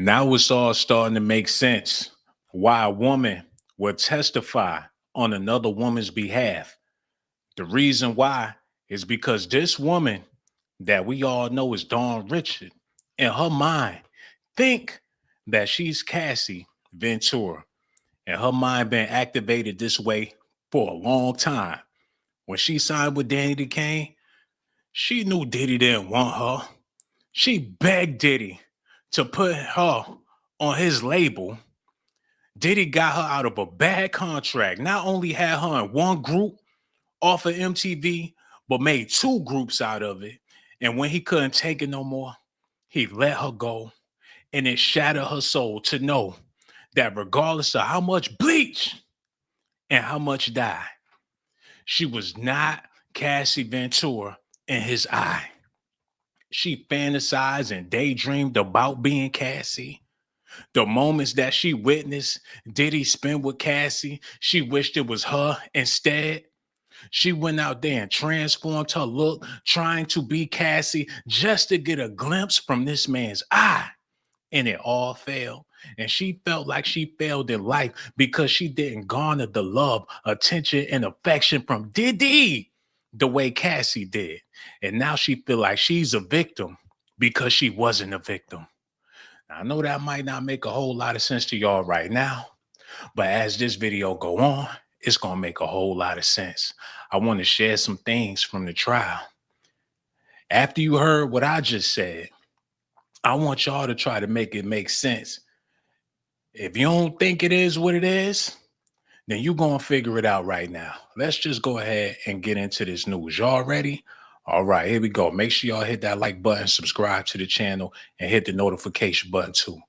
Now it's all starting to make sense why a woman would testify on another woman's behalf. The reason why is because this woman that we all know is Dawn Richard, in her mind, think that she's Cassie Ventura. And her mind been activated this way for a long time. When she signed with Danny Kane, she knew Diddy didn't want her. She begged Diddy to put her on his label. Diddy got her out of a bad contract. Not only had her in one group off of MTV, but made two groups out of it. And when he couldn't take it no more, he let her go. And it shattered her soul to know that regardless of how much bleach and how much dye, she was not Cassie Ventura in his eye. She fantasized and daydreamed about being Cassie. The moments that she witnessed Diddy spend with Cassie, she wished it was her instead. She went out there and transformed her look, trying to be Cassie just to get a glimpse from this man's eye. And it all failed. And she felt like she failed in life because she didn't garner the love, attention, and affection from Diddy the way Cassie did. And now she feel like she's a victim because she wasn't a victim. Now, I know that might not make a whole lot of sense to y'all right now, but as this video go on, it's going to make a whole lot of sense. I want to share some things from the trial. After you heard what I just said, I want y'all to try to make it make sense. If you don't think it is what it is, then you're going to figure it out right now. Let's just go ahead and get into this news. Y'all ready? All right, here we go. Make sure y'all hit that like button, subscribe to the channel, and hit the notification button too.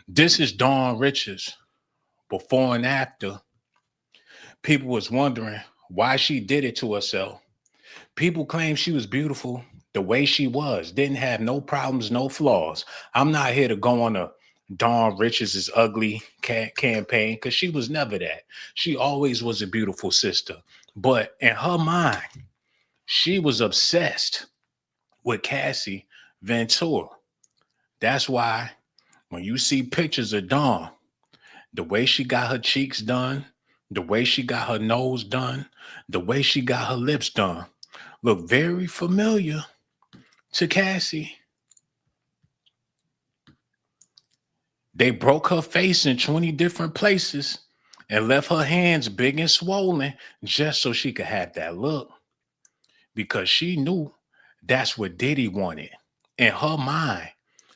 This is Dawn Richards before and after. People was wondering why she did it to herself. People claim she was beautiful the way she was, didn't have no problems, no flaws. I'm not here to go on a Dawn Richards is ugly campaign because she was never that. She always was a beautiful sister. But in her mind, she was obsessed with Cassie Ventura. That's why when you see pictures of Dawn, the way she got her cheeks done, the way she got her nose done, the way she got her lips done, look very familiar to Cassie. They broke her face in 20 different places and left her hands big and swollen just so she could have that look. Because she knew that's what Diddy wanted. In her mind,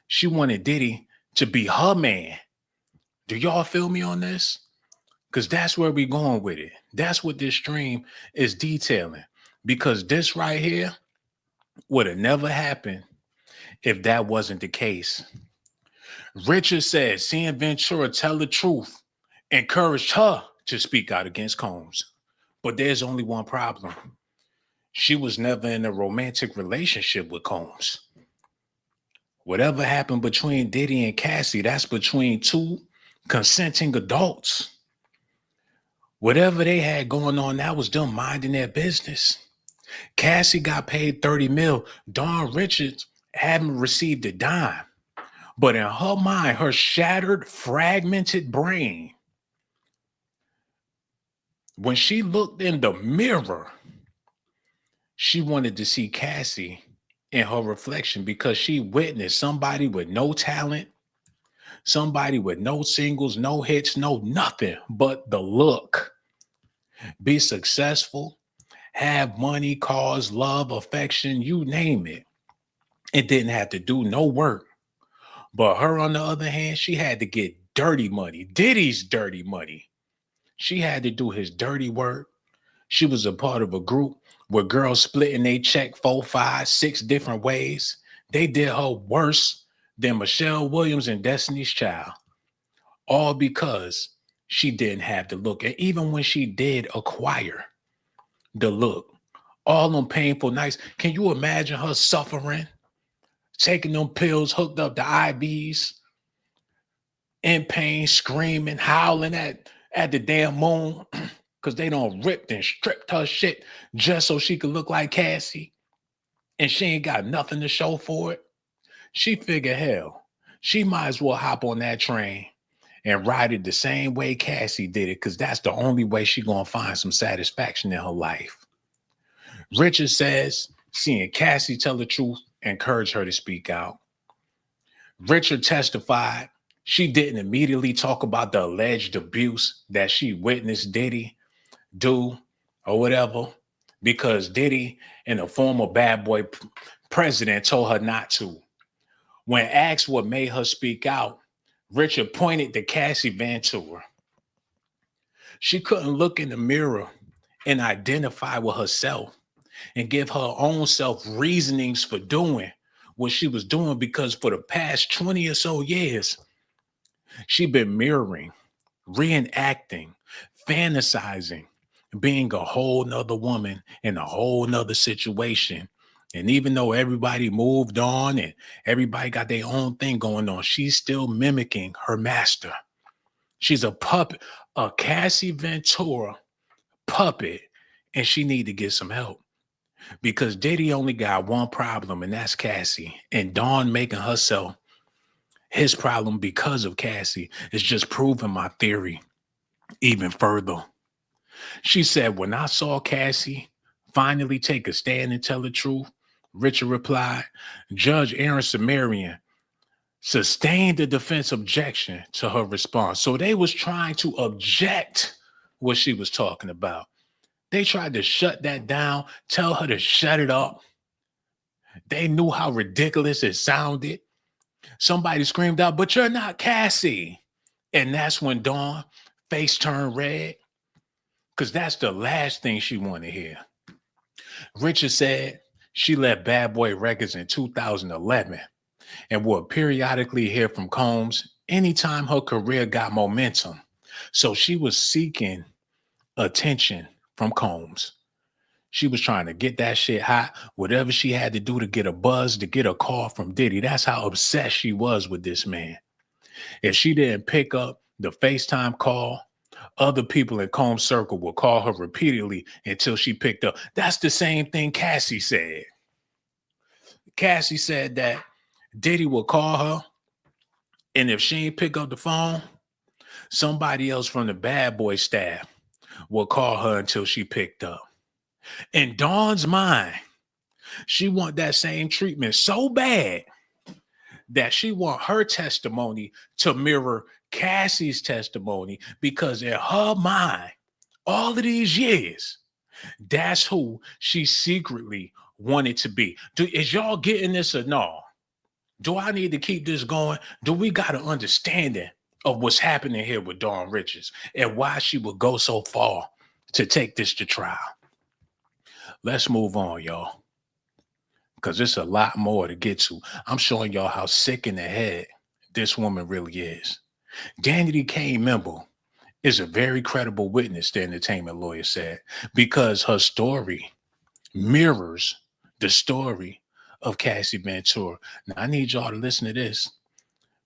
she wanted Diddy to be her man. Do y'all feel me on this? Because that's where we're going with it. That's what this stream is detailing. Because this right here would have never happened if that wasn't the case. Richard said seeing Ventura tell the truth encouraged her to speak out against Combs. But there's only one problem. She was never in a romantic relationship with Combs. Whatever happened between Diddy and Cassie, that's between two consenting adults. Whatever they had going on, that was them minding their business. Cassie got paid 30 mil. Dawn Richards hadn't received a dime. But in her mind, her shattered, fragmented brain, when she looked in the mirror, she wanted to see Cassie in her reflection because she witnessed somebody with no talent, somebody with no singles, no hits, no nothing but the look. Be successful, have money, cause, love, affection, you name it. It didn't have to do no work. But her, on the other hand, she had to get dirty money, Diddy's dirty money. She had to do his dirty work. She was a part of a group where girls splitting their check 4, 5, 6 different ways. They did her worse than Michelle Williams and Destiny's Child. All because she didn't have the look. And even when she did acquire the look, all them painful nights, can you imagine her suffering? Taking them pills, hooked up to IVs, in pain, screaming, howling at the damn moon because they done ripped and stripped her shit just so she could look like Cassie. And she ain't got nothing to show for it. She figured, hell, She might as well hop on that train and ride it the same way Cassie did it, because that's the only way she gonna find some satisfaction in her life. Richard says seeing Cassie tell the truth encouraged her to speak out. Richard testified she didn't immediately talk about the alleged abuse that she witnessed Diddy do or whatever, because Diddy and a former bad boy president told her not to. When asked what made her speak out, Richard pointed to Cassie Ventura. She couldn't look in the mirror and identify with herself and give her own self reasonings for doing what she was doing, because for the past 20 or so years, she'd been mirroring, reenacting, fantasizing, being a whole nother woman in a whole nother situation. And even though everybody moved on and everybody got their own thing going on, she's still mimicking her master. She's a puppet, a Cassie Ventura puppet, and she need to get some help, because Diddy only got one problem, and that's Cassie. And Dawn making herself his problem because of Cassie is just proving my theory even further. She said, when I saw Cassie finally take a stand and tell the truth, Richard replied, Judge Aaron Sumerian sustained the defense objection to her response. So they was trying to object what she was talking about. They tried to shut that down, tell her to shut it up. They knew how ridiculous it sounded. Somebody screamed out, but you're not Cassie. And that's when Dawn face turned red, because that's the last thing she wanted to hear. Richard said she left Bad Boy Records in 2011 and would periodically hear from Combs anytime her career got momentum. So she was seeking attention from Combs. She was trying to get that shit hot, whatever she had to do to get a buzz, to get a call from Diddy. That's how obsessed she was with this man. If she didn't pick up the FaceTime call, other people in Combs' circle would call her repeatedly until she picked up. That's the same thing Cassie said. Cassie said that Diddy would call her, and if she ain't pick up the phone, somebody else from the Bad Boy staff would call her until she picked up. In Dawn's mind, she want that same treatment so bad that she want her testimony to mirror Cassie's testimony, because in her mind, all of these years, that's who she secretly wanted to be. Is y'all getting this or no? Do I need to keep this going? Do we got an understanding of what's happening here with Dawn Richards and why she would go so far to take this to trial? Let's move on, y'all, because there's a lot more to get to. I'm showing y'all how sick in the head this woman really is. Danity Kane Member is a very credible witness, the entertainment lawyer said, because her story mirrors the story of Cassie Ventura. Now, I need y'all to listen to this,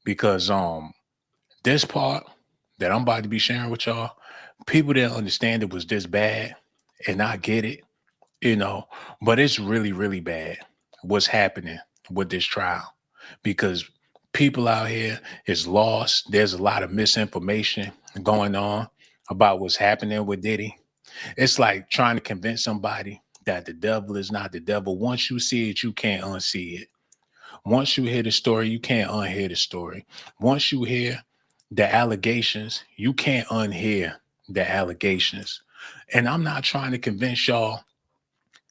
because this part that I'm about to be sharing with y'all, people didn't understand it was this bad, and I get it, but it's really, really bad what's happening with this trial, because people out here is lost. There's a lot of misinformation going on about what's happening with Diddy. It's like trying to convince somebody that the devil is not the devil. Once you see it, you can't unsee it. Once you hear the story, you can't unhear the story. Once you hear the allegations, you can't unhear the allegations. And I'm not trying to convince y'all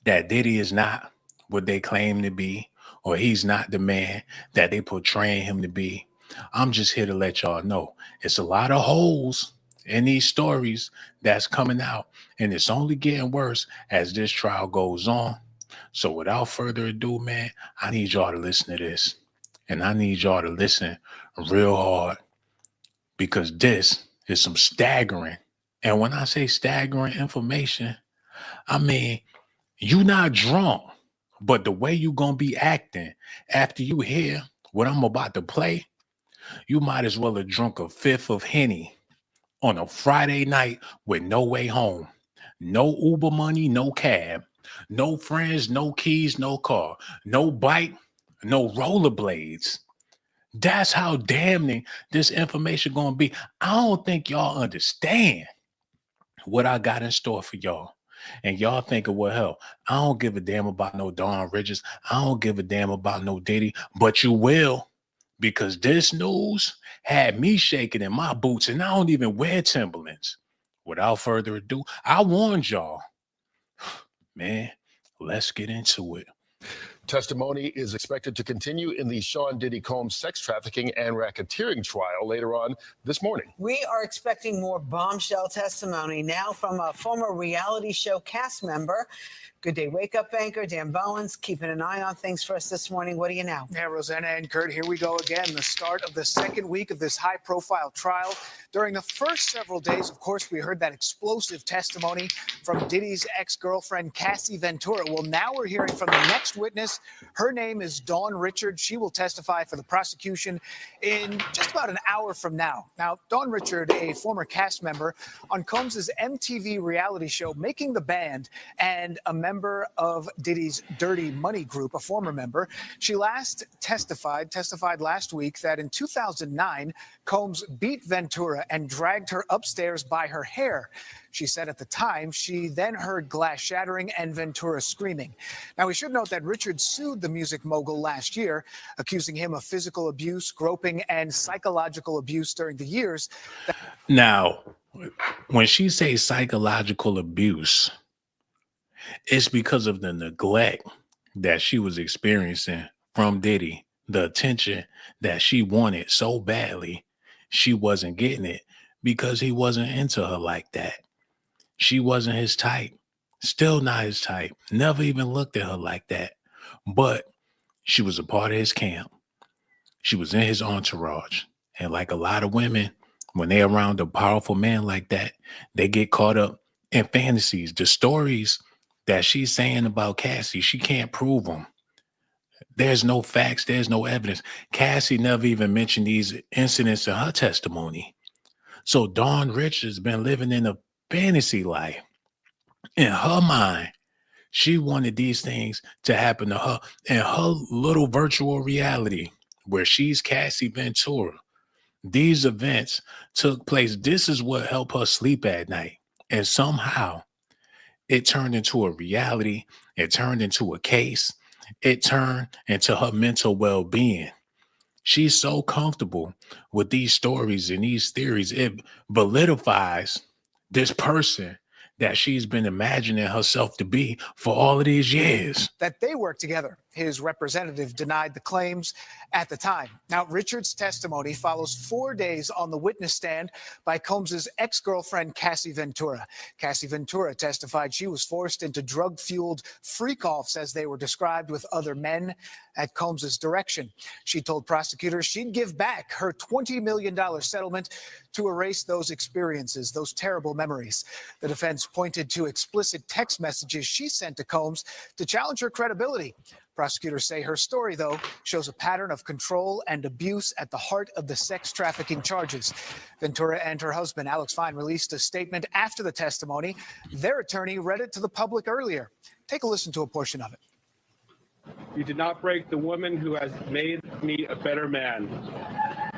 that Diddy is not what they claim to be, or he's not the man that they portraying him to be. I'm just here to let y'all know it's a lot of holes in these stories that's coming out, and it's only getting worse as this trial goes on. So without further ado, man, I need y'all to listen to this, and I need y'all to listen real hard, because this is some staggering, and when I say staggering information, I mean, you not drunk, but the way you gonna be acting after you hear what I'm about to play, you might as well have drunk a fifth of Henny on a Friday night with no way home. No Uber money, no cab, no friends, no keys, no car, no bike, no rollerblades, That's how damning this information gonna be. I don't think y'all understand what I got in store for y'all. And y'all thinking, well, hell, I don't give a damn about no Dawn Richards. I don't give a damn about no Diddy, but you will, because this news had me shaking in my boots, and I don't even wear Timberlands. Without further ado, I warned y'all, man. Let's get into it. Testimony is expected to continue in the Sean Diddy Combs sex trafficking and racketeering trial later on this morning. We are expecting more bombshell testimony now from a former reality show cast member. Good Day Wake Up anchor Dan Bowens keeping an eye on things for us this morning. What do you know? Yeah, Rosanna and Kurt, here we go again. The start of the second week of this high-profile trial. During the first several days, of course, we heard that explosive testimony from Diddy's ex-girlfriend, Cassie Ventura. Well, now we're hearing from the next witness. Her name is Dawn Richard. She will testify for the prosecution in just about an hour from now. Now, Dawn Richard, a former cast member on Combs' MTV reality show, Making the Band, and a member of Diddy's Dirty Money group, a former member. She last testified last week that in 2009, Combs beat Ventura and dragged her upstairs by her hair. She said at the time she then heard glass shattering and Ventura screaming. Now, we should note that Richard sued the music mogul last year, accusing him of physical abuse, groping, and psychological abuse during the years. Now, when she says psychological abuse, it's because of the neglect that she was experiencing from Diddy, the attention that she wanted so badly. She wasn't getting it because he wasn't into her like that. She wasn't his type, still not his type, never even looked at her like that. But she was a part of his camp. She was in his entourage. And like a lot of women, when they're around a powerful man like that, they get caught up in fantasies. The stories that she's saying about Cassie, she can't prove them. There's no facts. There's no evidence. Cassie never even mentioned these incidents in her testimony. So Dawn Richards been living in a fantasy life. In her mind, she wanted these things to happen to her in her little virtual reality where she's Cassie Ventura. These events took place. This is what helped her sleep at night. And somehow it turned into a reality. It turned into a case. It turned into her mental well-being. She's so comfortable with these stories and these theories. It validifies this person that she's been imagining herself to be for all of these years. That they work together. His representative denied the claims at the time. Now, Richard's testimony follows 4 days on the witness stand by Combs' ex-girlfriend, Cassie Ventura. Cassie Ventura testified she was forced into drug-fueled freak-offs, as they were described, with other men at Combs' direction. She told prosecutors she'd give back her $20 million settlement to erase those experiences, those terrible memories. The defense pointed to explicit text messages she sent to Combs to challenge her credibility. Prosecutors say her story, though, shows a pattern of control and abuse at the heart of the sex trafficking charges. Ventura and her husband, Alex Fine, released a statement after the testimony. Their attorney read it to the public earlier. Take a listen to a portion of it. You did not break the woman who has made me a better man.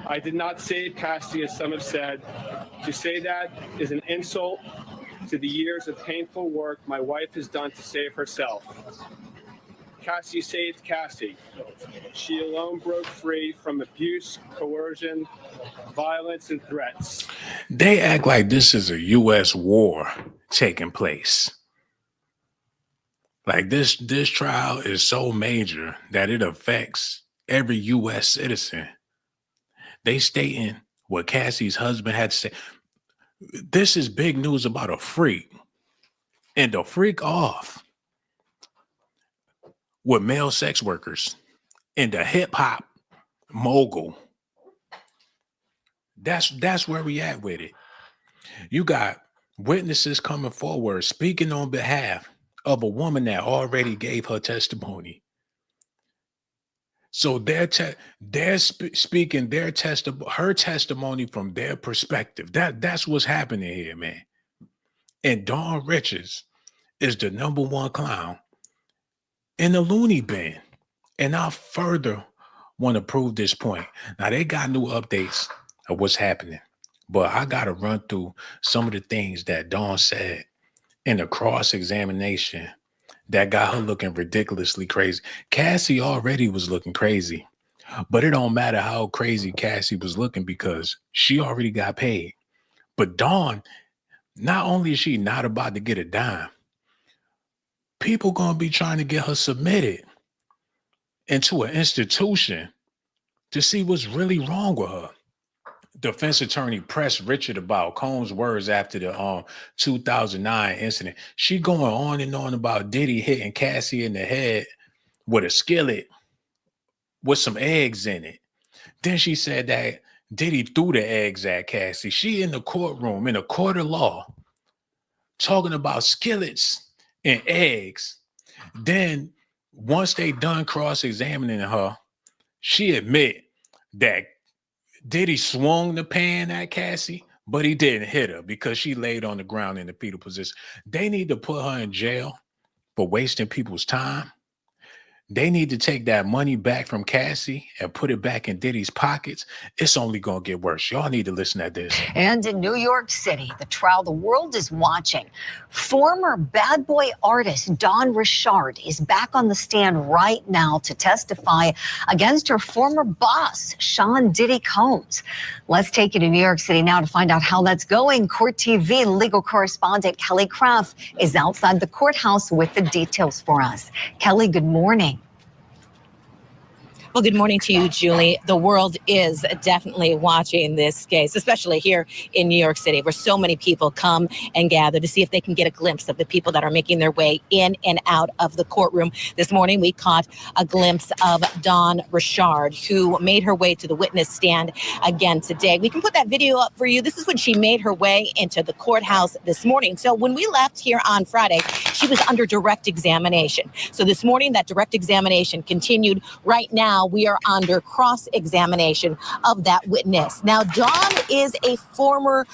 I did not save Cassie, as some have said. To say that is an insult to the years of painful work my wife has done to save herself. Cassie saved Cassie. She alone broke free from abuse, coercion, violence, and threats. They act like this is a U.S. war taking place. Like this trial is so major that it affects every U.S. citizen. They stating what Cassie's husband had to say. This is big news about a freak. And the freak off with male sex workers and the hip-hop mogul. That's where we at with it. You got witnesses coming forward speaking on behalf of a woman that already gave her testimony. So they're speaking her testimony from their perspective. That's what's happening here, man. And Dawn Richards is the #1 clown in the loony bin. And I further want to prove this point. Now they got new updates of what's happening, but I got to run through some of the things that Dawn said in the cross-examination that got her looking ridiculously crazy. Cassie already was looking crazy, but it don't matter how crazy Cassie was looking because she already got paid. But Dawn, not only is she not about to get a dime, people gonna be trying to get her submitted into an institution to see what's really wrong with her. Defense attorney pressed Richard about Combs' words after the 2009 incident. She going on and on about Diddy hitting Cassie in the head with a skillet with some eggs in it. Then she said that Diddy threw the eggs at Cassie. She in the courtroom in a court of law talking about skillets and eggs. Then once they done cross-examining her, she admit that Diddy swung the pan at Cassie, but he didn't hit her because she laid on the ground in the fetal position. They need to put her in jail for wasting people's time. They need to take that money back from Cassie and put it back in Diddy's pockets. It's only going to get worse. Y'all need to listen to this. And in New York City, the trial the world is watching. Former bad boy artist Dawn Richard is back on the stand right now to testify against her former boss, Sean Diddy Combs. Let's take you to New York City now to find out how that's going. Court TV legal correspondent Kelly Kraft is outside the courthouse with the details for us. Kelly, good morning. Well, good morning to you, Julie. The world is definitely watching this case, especially here in New York City, where so many people come and gather to see if they can get a glimpse of the people that are making their way in and out of the courtroom. This morning, we caught a glimpse of Dawn Richard, who made her way to the witness stand again today. We can put that video up for you. This is when she made her way into the courthouse this morning. So when we left here on Friday, she was under direct examination. So this morning, that direct examination continued. Right now, we are under cross-examination of that witness. Now, Dawn is a former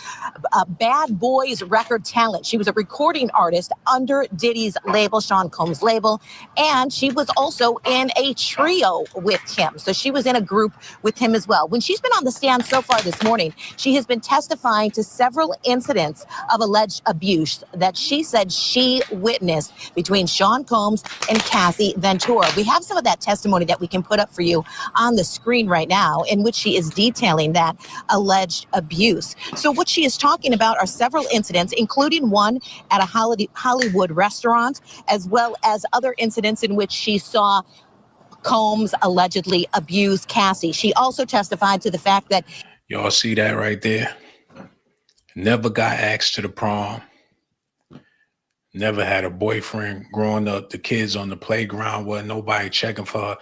Bad Boys record talent. She was a recording artist under Diddy's label, Sean Combs' label, and she was also in a trio with him. So she was in a group with him as well. When she's been on the stand so far this morning, she has been testifying to several incidents of alleged abuse that she said she witnessed between Sean Combs and Cassie Ventura. We have some of that testimony that we can put up for you on the screen right now, in which she is detailing that alleged abuse. So what she is talking about are several incidents, including one at a Hollywood restaurant, as well as other incidents in which she saw Combs allegedly abuse Cassie. She also testified to the fact that Y'all see that right there? Never got asked to the prom. Never had a boyfriend growing up. The kids on the playground wasn't nobody checking for her.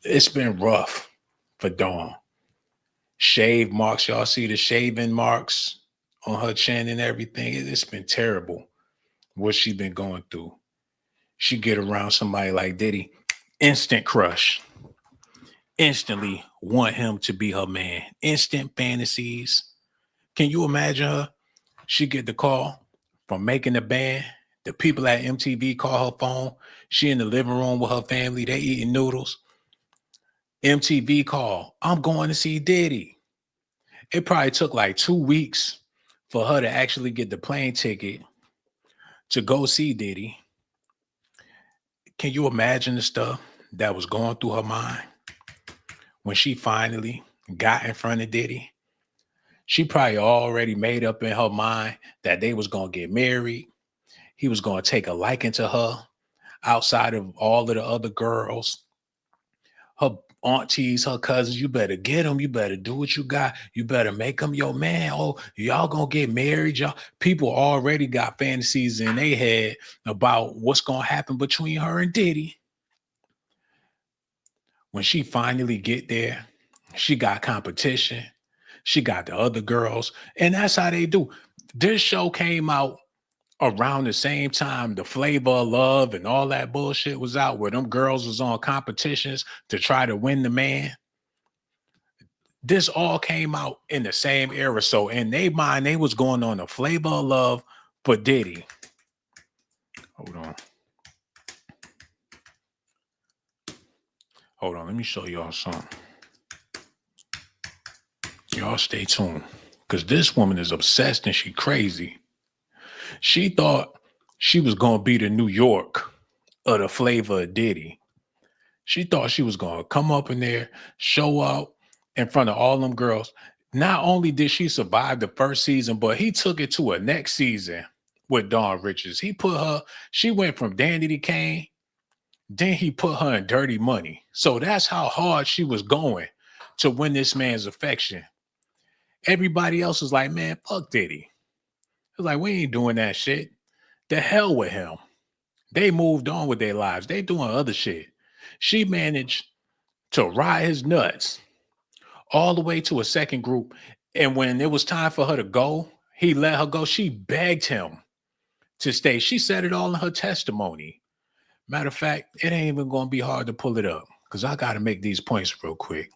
It's been rough for Dawn. Shave marks. Y'all see the shaving marks on her chin and everything. It's been terrible what she's been going through. She get around somebody like Diddy, instant crush. Instantly want him to be her man. Instant fantasies. Can you imagine her? She get the call from making the band. The people at MTV call her phone. She in the living room with her family. They eating noodles. MTV call. I'm going to see Diddy. It probably took like 2 weeks for her to actually get the plane ticket to go see Diddy. Can you imagine the stuff that was going through her mind when she finally got in front of Diddy? She probably already made up in her mind that they was going to get married. He was going to take a liking to her outside of all of the other girls. Her aunties, her cousins, you better get him. You better do what you got. You better make him your man. Oh, y'all going to get married. Y'all. People already got fantasies in their head about what's going to happen between her and Diddy. When she finally get there, she got competition. She got the other girls. And that's how they do. This show came out around the same time the Flavor of Love and all that bullshit was out, where them girls was on competitions to try to win the man. This all came out in the same era. So in their mind, they was going on the Flavor of Love for Diddy. Hold on. Let me show y'all something. y'all stay tuned. Because this woman is obsessed and she crazy. She thought she was going to be the New York of the flavor of Diddy. She thought she was going to come up in there, show up in front of all them girls. Not only did she survive the first season, but he took it to a next season with Dawn Richards. She went from Dandy Kane, then he put her in Dirty Money. So that's how hard she was going to win this man's affection. Everybody else was like, man, fuck Diddy. It was like, we ain't doing that shit. The hell with him. They moved on with their lives. They doing other shit. She managed to ride his nuts all the way to a second group. And when it was time for her to go, he let her go. She begged him to stay. She said it all in her testimony. Matter of fact, it ain't even going to be hard to pull it up because I got to make these points real quick.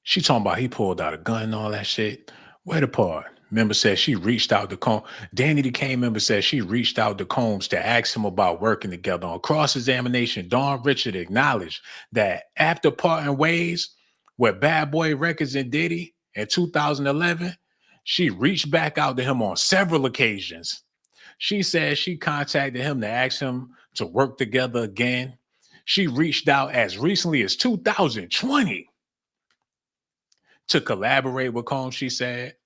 She talking about he pulled out a gun and all that shit. Where the part? Member said she reached out to Combs. Danny the Kane member said she reached out to Combs to ask him about working together. On cross-examination, Dawn Richard acknowledged that after parting ways with Bad Boy Records and Diddy in 2011, she reached back out to him on several occasions. She said she contacted him to ask him to work together again. She reached out as recently as 2020 to collaborate with Combs, she said.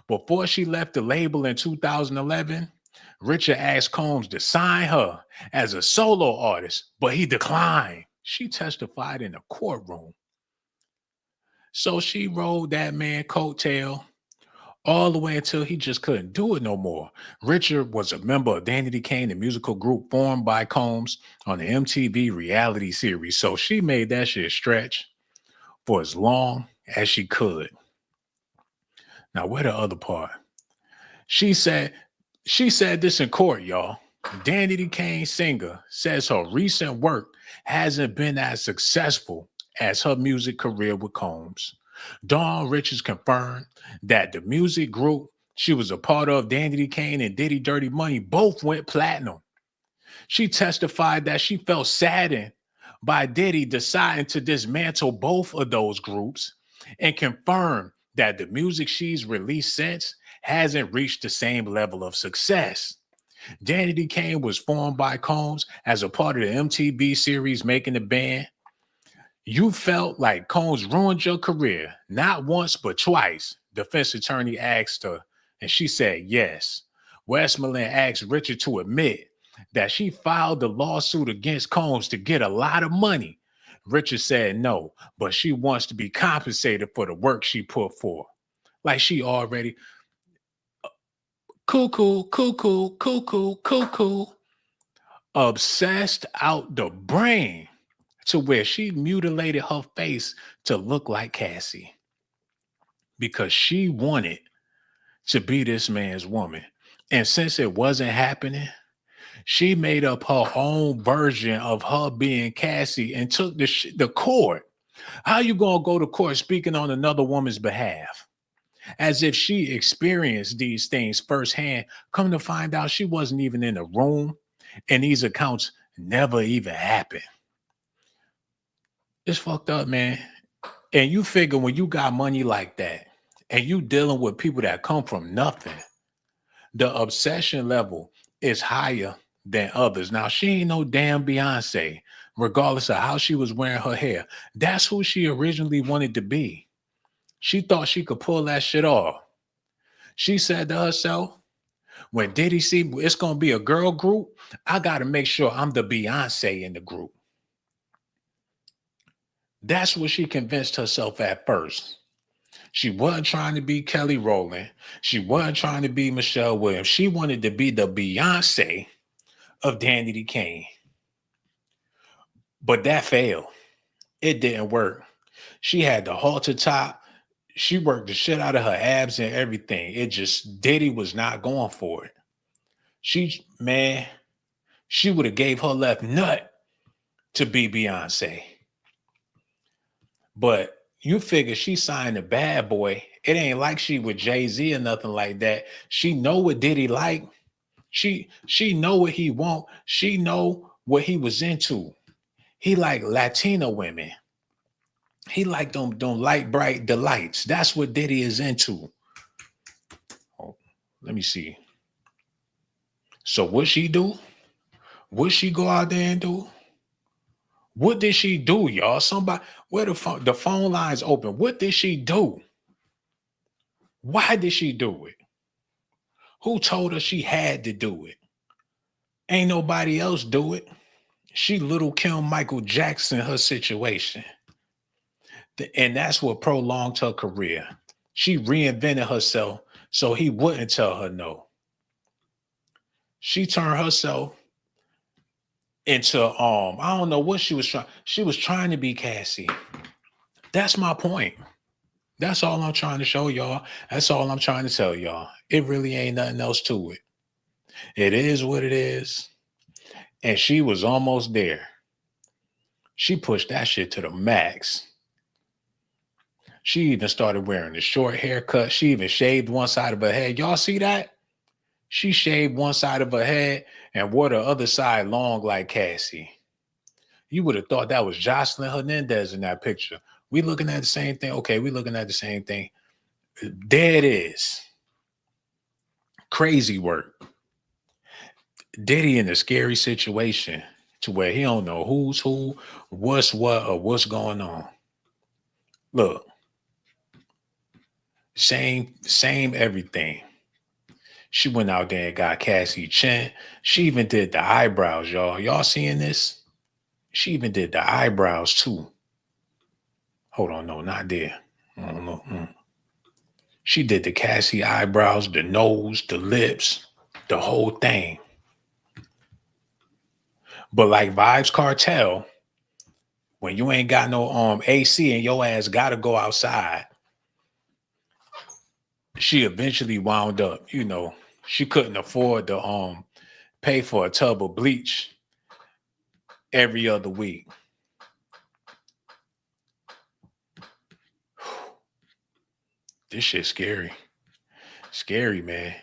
Before she left the label in 2011, Richard asked Combs to sign her as a solo artist, but he declined. She testified in a courtroom. So she rode that man coattail all the way until he just couldn't do it no more. Richard was a member of Danny Kane, the musical group formed by Combs on the MTV reality series. So she made that shit stretch for as long as she could. Now, where the other part? She said this in court, y'all. Danny Kane singer says her recent work hasn't been as successful as her music career with Combs. Dawn Richards confirmed that the music group she was a part of, Danny Kane and Diddy Dirty Money, both went platinum. She testified that she felt saddened by Diddy deciding to dismantle both of those groups and confirmed that the music she's released since hasn't reached the same level of success. Danny Kane was formed by Combs as a part of the MTV series Making the Band. You felt like Combs ruined your career, not once, but twice, defense attorney asked her, and she said yes. Westmoreland asked Richard to admit that she filed the lawsuit against Combs to get a lot of money. Richard said no, but she wants to be compensated for the work she put forth. Like she already cuckoo, obsessed out the brain to where she mutilated her face to look like Cassie because she wanted to be this man's woman. And since it wasn't happening, she made up her own version of her being Cassie and took the court. How you gonna go to court speaking on another woman's behalf? As if she experienced these things firsthand. Come to find out she wasn't even in the room and these accounts never even happened. It's fucked up, man. And you figure when you got money like that and you dealing with people that come from nothing, the obsession level is higher than others. Now, she ain't no damn Beyonce, regardless of how she was wearing her hair. That's who she originally wanted to be. She thought she could pull that shit off. She said to herself, when Diddy see it's going to be a girl group, I got to make sure I'm the Beyonce in the group. That's what she convinced herself at first. She wasn't trying to be Kelly Rowland. She wasn't trying to be Michelle Williams. She wanted to be the Beyonce of Danny Kane. But that failed. It didn't work. She had the halter top. She worked the shit out of her abs and everything. Diddy was not going for it. She would have gave her left nut to be Beyonce. But you figure she signed a Bad Boy. It ain't like she with Jay-Z or nothing like that. She know what Diddy like. She know what he want. She know what he was into. He like Latina women. He like them light bright delights. That's what Diddy is into. Oh, let me see. So what she do? What she go out there and do? What did she do, y'all? Somebody, where the phone lines open. What did she do? Why did she do it? Who told her she had to do it? Ain't nobody else do it. She little Kim Michael Jackson her situation. And that's what prolonged her career. She reinvented herself so he wouldn't tell her no. She turned herself into I don't know what she was trying. She was trying to be Cassie. That's my point. That's all I'm trying to show y'all. That's all I'm trying to tell y'all. It really ain't nothing else to it. It is what it is. And she was almost there. She pushed that shit to the max. She even started wearing the short haircut. She even shaved one side of her head. Y'all see that? She shaved one side of her head and wore the other side long like Cassie. You would have thought that was Jocelyn Hernandez in that picture. We looking at the same thing. Okay, we looking at the same thing. There it is. Crazy work. Diddy in a scary situation to where he don't know who's who, what's what, or what's going on. Look, same everything. She went out there and got Cassie chin. She even did the eyebrows, y'all. Y'all seeing this? She even did the eyebrows too. Hold on, no, not there. I don't know. She did the Cassie eyebrows, the nose, the lips, the whole thing. But like Vibes Cartel, when you ain't got no AC and your ass gotta go outside, she eventually wound up, she couldn't afford to pay for a tub of bleach every other week. This shit's scary. Scary, man.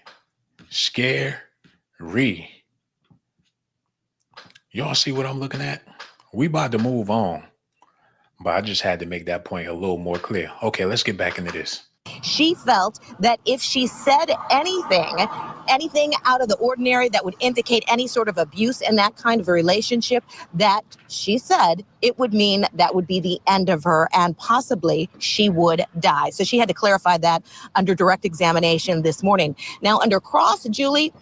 Scary. Y'all see what I'm looking at? We about to move on. But I just had to make that point a little more clear. Okay, let's get back into this. She felt that if she said anything out of the ordinary that would indicate any sort of abuse in that kind of a relationship, that she said it would mean that would be the end of her and possibly she would die. So she had to clarify that under direct examination this morning. Now, under cross, Julie,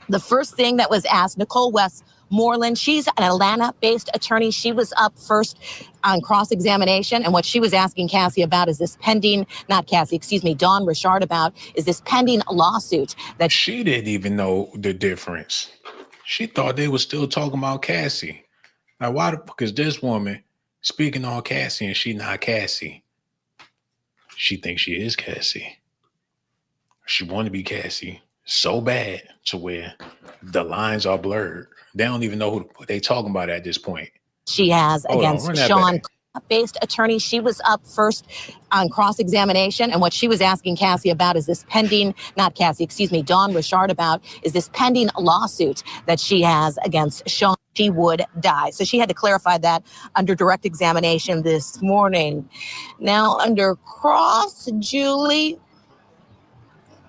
the first thing that was asked, Nicole Westmoreland, she's an Atlanta-based attorney. She was up first on cross-examination, and what she was asking Cassie about is this pending, Dawn Richard about, is this pending lawsuit that she didn't even know the difference. She thought they were still talking about Cassie. Now, why the fuck is this woman speaking on Cassie and she not Cassie? She thinks she is Cassie. She want to be Cassie so bad to where the lines are blurred. They don't even know who they talking about at this point. she has against Sean, based attorney. She was up first on cross-examination, and what she was asking Cassie about is this pending, Dawn Richard about, is this pending lawsuit that she has against Sean. She would die. So she had to clarify that under direct examination this morning. Now, under cross, Julie,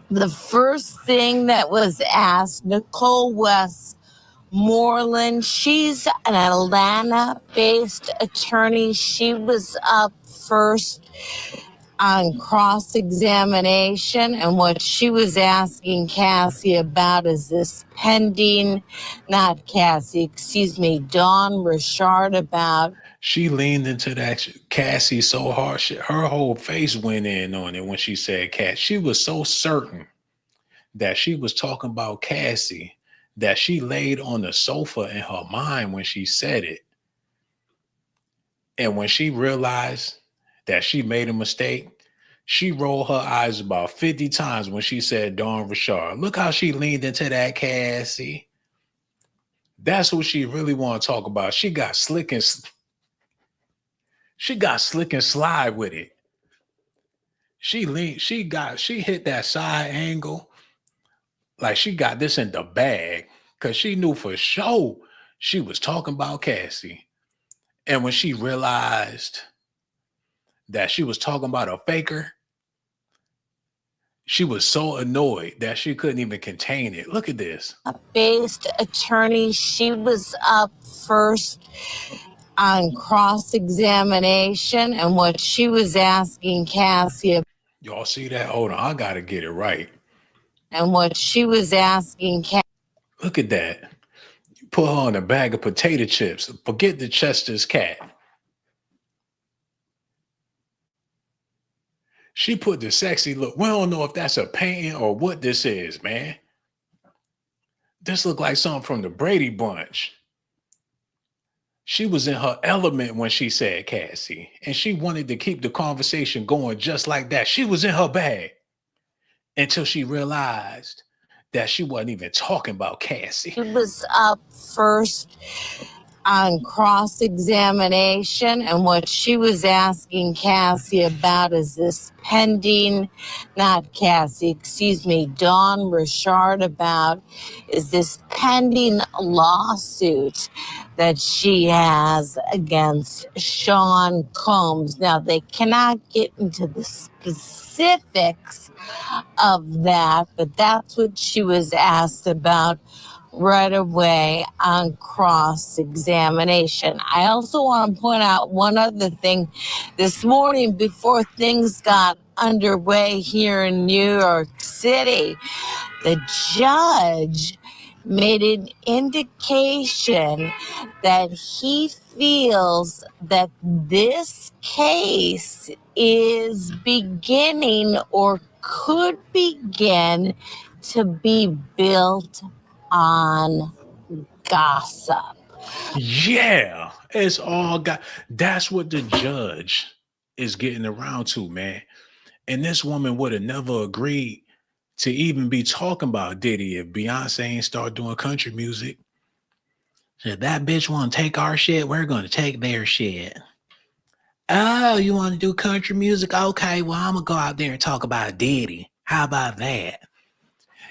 the first thing that was asked, Nicole Westmoreland, she's an Atlanta-based attorney. She was up first on cross-examination, and what she was asking Cassie about is this pending, Dawn Richard about. She leaned into that Cassie so hard, her whole face went in on it when she said Cass. She was so certain that she was talking about Cassie that she laid on the sofa in her mind when she said it. And when she realized that she made a mistake, she rolled her eyes about 50 times when she said Dawn Richard. Look how she leaned into that Cassie. That's what she really want to talk about. She got slick and slide with it. She hit that side angle like she got this in the bag because she knew for sure she was talking about Cassie. And when she realized that she was talking about a faker. She was so annoyed that she couldn't even contain it. Look at this. Based attorney, she was up first on cross-examination, and what she was asking Cassie, Y'all see that? Hold on, I gotta get it right. and what she was asking Look at that. You put her on a bag of potato chips. Forget the Chester's cat. She put the sexy look. We don't know if that's a painting or what this is, man. This looked like something from the Brady Bunch. She was in her element when she said Cassie, and she wanted to keep the conversation going just like that. She was in her bag until she realized that she wasn't even talking about Cassie. She was up first on cross-examination, and what she was asking Cassie about is this pending, not Cassie, excuse me, Dawn Richard about is this pending lawsuit that she has against Sean Combs. Now, they cannot get into the specifics of that, but that's what she was asked about right away on cross-examination. I also want to point out one other thing. This morning, before things got underway here in New York City, the judge made an indication that he feels that this case is beginning or could begin to be built on gossip. Yeah, it's all got. That's what the judge is getting around to, man. And this woman would have never agreed to even be talking about Diddy if Beyonce ain't start doing country music. Said that bitch want to take our shit, we're going to take their shit. Oh, you want to do country music? Okay, well, I'm going to go out there and talk about Diddy. How about that?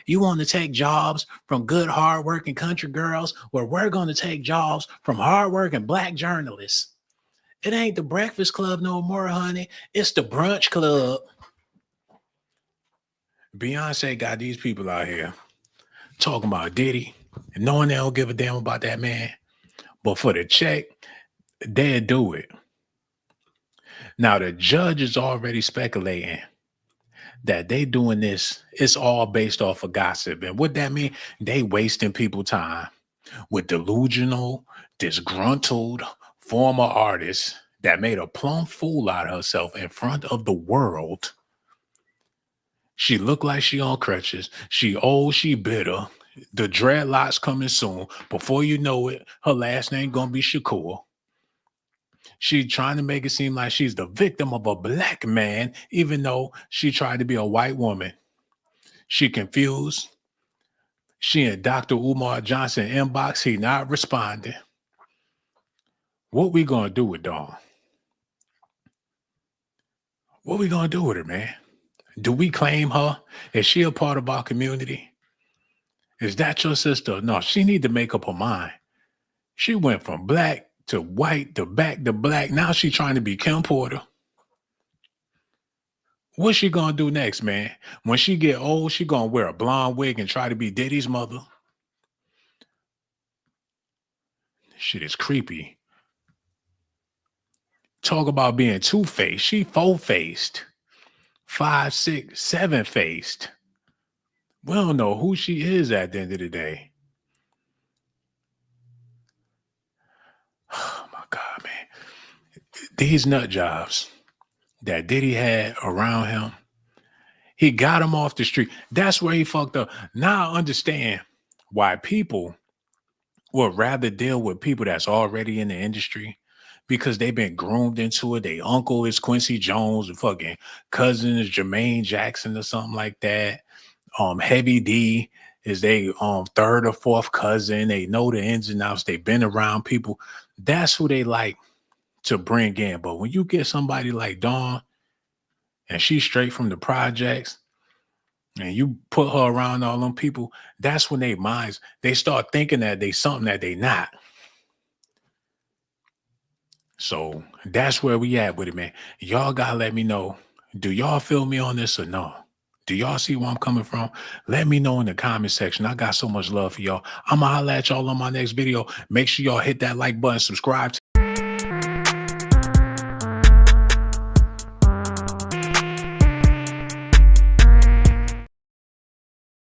You want to take jobs from good, hardworking country girls? Well, we're going to take jobs from hardworking black journalists. It ain't the Breakfast Club no more, honey. It's the Brunch Club. Beyonce got these people out here talking about Diddy and knowing they don't give a damn about that man. But for the check, they'll do it. Now, the judge is already speculating that they doing this, it's all based off of gossip. And what that mean? They wasting people time with delusional, disgruntled former artists that made a plumb fool out of herself in front of the world. She look like she on crutches. She old, she bitter. The dreadlocks coming soon. Before you know it, her last name gonna be Shakur. She trying to make it seem like she's the victim of a black man, even though she tried to be a white woman. She confused. She and Dr. Umar Johnson inbox. He not responding. What we gonna do with Dawn? What we gonna do with her, man? Do we claim her? Is she a part of our community? Is that your sister? No, she need to make up her mind. She went from black to white to back to black. Now she trying to be Kim Porter. What's she gonna do next, man? When she get old, she gonna wear a blonde wig and try to be Diddy's mother. Shit is creepy. Talk about being two-faced. She four-faced. 5, 6, 7-faced. We don't know who she is at the end of the day. Oh my God, man. These nut jobs that Diddy had around him, he got him off the street. That's where he fucked up. Now I understand why people would rather deal with people that's already in the industry because they've been groomed into it. Their uncle is Quincy Jones, and fucking cousin is Jermaine Jackson or something like that. Heavy D is they third or fourth cousin. They know the ins and outs. They've been around people. That's who they like to bring in. But when you get somebody like Dawn and she's straight from the projects and you put her around all them people, that's when they minds, they start thinking that they something that they not. So that's where we at with it, man. Y'all gotta let me know. Do y'all feel me on this or no? Do y'all see where I'm coming from? Let me know in the comment section. I got so much love for y'all. I'ma holla at y'all on my next video. Make sure y'all hit that like button, subscribe to